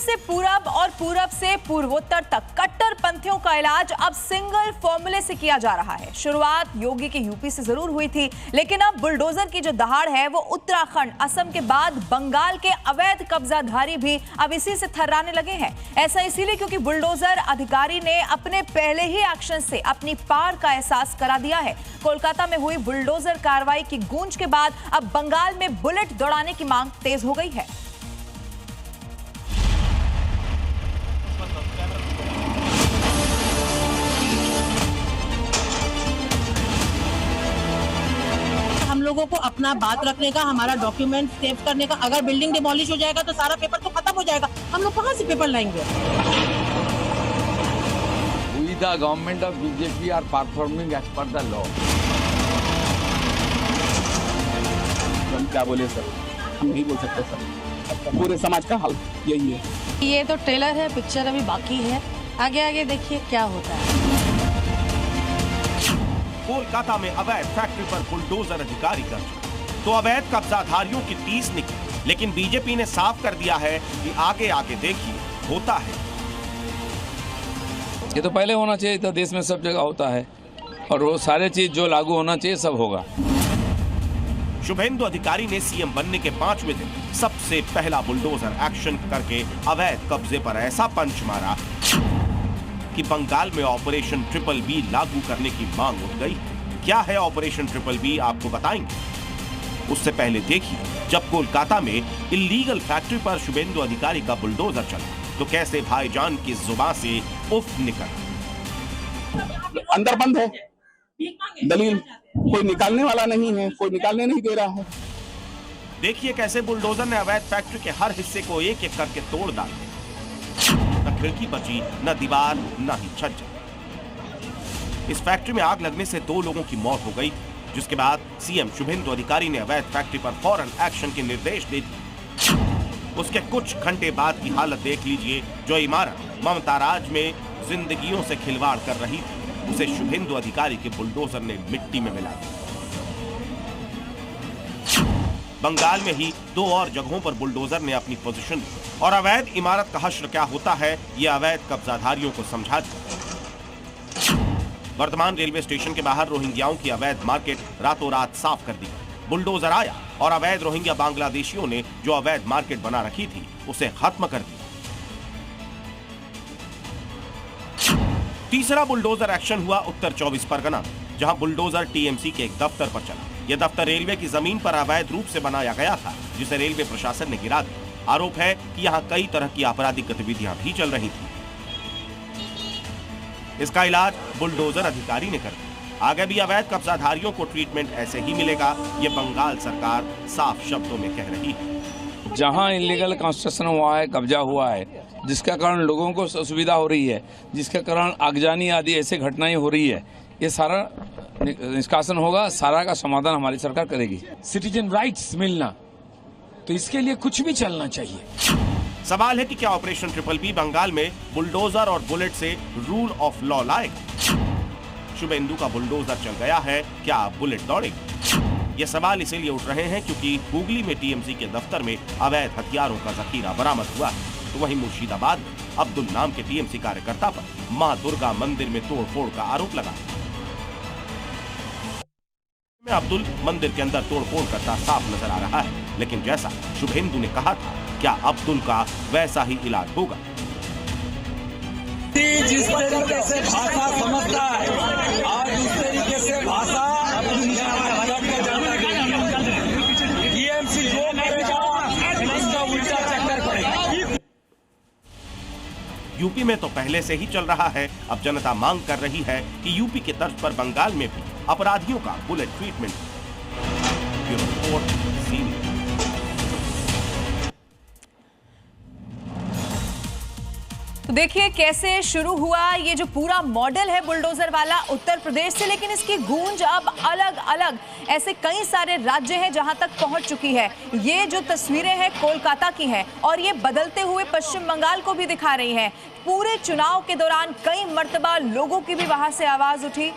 से पूरब और पूरब से पूर्वोत्तर तक कट्टरपंथियों का इलाज अब सिंगल फॉर्मूले से किया जा रहा है। शुरुआत योगी के यूपी से जरूर हुई थी, लेकिन अब बुलडोजर की जो दहाड़ है वो उत्तराखंड, असम के बाद बंगाल के अवैध कब्जाधारी भी अब इसी से थर्राने लगे हैं। ऐसा इसीलिए क्योंकि बुलडोजर अधिकारी ने अपने पहले ही एक्शन से अपनी पार का एहसास करा दिया है। कोलकाता में हुई बुलडोजर कार्रवाई की गूंज के बाद अब बंगाल में बुलेट दौड़ाने की मांग तेज हो गई है। हम लोगों को अपना बात रखने का, हमारा डॉक्यूमेंट सेव करने का, अगर बिल्डिंग डिमोलिश हो जाएगा तो सारा पेपर तो खत्म हो जाएगा। हम लोग कहाँ से पेपर लाएंगे? We the government of BJP are performing as per the law. हम क्या बोले सर, हम नहीं बोल सकते सर, पूरे समाज का हाल यही है। ये तो ट्रेलर है, पिक्चर अभी बाकी है, आगे आगे देखिए क्या होता है। कोलकाता में अवैध फैक्ट्री पर बुलडोजर अधिकारी कर तो अवैध कब्जाधारियों की तीस निकली, लेकिन बीजेपी ने साफ कर दिया है कि आगे आगे देखिए होता है। ये तो पहले होना चाहिए था, देश में सब जगह होता है और वो सारे चीज जो लागू होना चाहिए सब होगा। शुभेंदु अधिकारी ने सीएम बनने के 5वें दिन सबसे पहला बुलडोजर एक्शन करके अवैध कब्जे पर ऐसा पंच मारा कि बंगाल में ऑपरेशन ट्रिपल बी लागू करने की मांग उठ गई। क्या है ऑपरेशन ट्रिपल बी, आपको बताएंगे। उससे पहले देखिए, जब कोलकाता में इल्लीगल फैक्ट्री पर शुभेंदु अधिकारी का बुलडोजर चला तो कैसे भाईजान की जुबान से उफ निकला। अंदर बंद है, दलील कोई निकालने वाला नहीं है, कोई निकालने नहीं दे रहा है। देखिए कैसे बुलडोजर ने अवैध फैक्ट्री के हर हिस्से को एक एक करके तोड़ डाला। न खिड़की बची, न दीवार, न ही छज्जा। इस फैक्ट्री में आग लगने से 2 लोगों की मौत हो गई, जिसके बाद सीएम शुभेंदु अधिकारी ने अवैध फैक्ट्री पर फौरन एक्शन के निर्देश दे दिए। उसके कुछ घंटे बाद की हालत देख लीजिए। जो इमारत ममता राज में जिंदगियों से खिलवाड़ कर रही थी, उसे शुभेंदु अधिकारी के बुलडोजर ने मिट्टी में मिला दिया। बंगाल में ही 2 और जगहों पर बुलडोजर ने अपनी पोजीशन ली और अवैध इमारत का हश्र क्या होता है, ये अवैध कब्जाधारियों को समझा दिया। वर्धमान रेलवे स्टेशन के बाहर रोहिंग्याओं की अवैध मार्केट रातों रात साफ कर दी। बुलडोजर आया और अवैध रोहिंग्या बांग्लादेशियों ने जो अवैध मार्केट बना रखी थी उसे खत्म कर दिया। तीसरा बुलडोजर एक्शन हुआ उत्तर 24 परगना, जहां बुलडोजर टीएमसी के एक दफ्तर पर चला। यह दफ्तर रेलवे की जमीन पर अवैध रूप से बनाया गया था, जिसे रेलवे प्रशासन ने गिरा दिया। आरोप है कि यहां कई तरह की आपराधिक गतिविधियां भी चल रही थी। इसका इलाज बुलडोजर अधिकारी ने कर दिया। आगे भी अवैध कब्जाधारियों को ट्रीटमेंट ऐसे ही मिलेगा, ये बंगाल सरकार साफ शब्दों में कह रही है। जहाँ इलीगल कंस्ट्रक्शन हुआ है, कब्जा हुआ है, जिसका कारण लोगों को असुविधा हो रही है, जिसके कारण आगजनी आदि ऐसे घटनाएं हो रही है, ये सारा निष्कासन होगा, सारा का समाधान हमारी सरकार करेगी। सिटीजन राइट्स मिलना, तो इसके लिए कुछ भी चलना चाहिए। सवाल है कि क्या ऑपरेशन ट्रिपल बी बंगाल में बुलडोजर और बुलेट से रूल ऑफ लॉ लाएगा। शुभेंदु का बुलडोजर चल गया है, क्या बुलेट दौड़ेगी? ये सवाल इसीलिए उठ रहे हैं क्योंकि हुगली में टीएमसी के दफ्तर में अवैध हथियारों का जखीरा बरामद हुआ है। तो वहीं मुर्शिदाबाद में अब्दुल नाम के टीएमसी कार्यकर्ता पर मां दुर्गा मंदिर में तोड़फोड़ का आरोप लगा। अब्दुल मंदिर के अंदर तोड़फोड़ करता साफ नजर आ रहा है, लेकिन जैसा शुभेंदु ने कहा था, क्या अब्दुल का वैसा ही इलाज होगा? जिस तरीके से भाषा समझता है, आज उस तरीके से भाषा टीएमसी जो करेगा उसका उल्टा चक्कर पड़ेगा। यूपी में तो पहले से ही चल रहा है। अब जनता मांग कर रही है कि यूपी के तर्ज पर बंगाल में भी अपराधियों का बुलेट ट्रीटमेंट। तो देखिए कैसे शुरू हुआ ये जो पूरा मॉडल है बुलडोजर वाला उत्तर प्रदेश से, लेकिन इसकी गूंज अब अलग अलग ऐसे कई सारे राज्य हैं जहां तक पहुंच चुकी है। ये जो तस्वीरें हैं कोलकाता की हैं और ये बदलते हुए पश्चिम बंगाल को भी दिखा रही हैं। पूरे चुनाव के दौरान कई मर्तबा लोगों की भी वहां से आवाज उठी।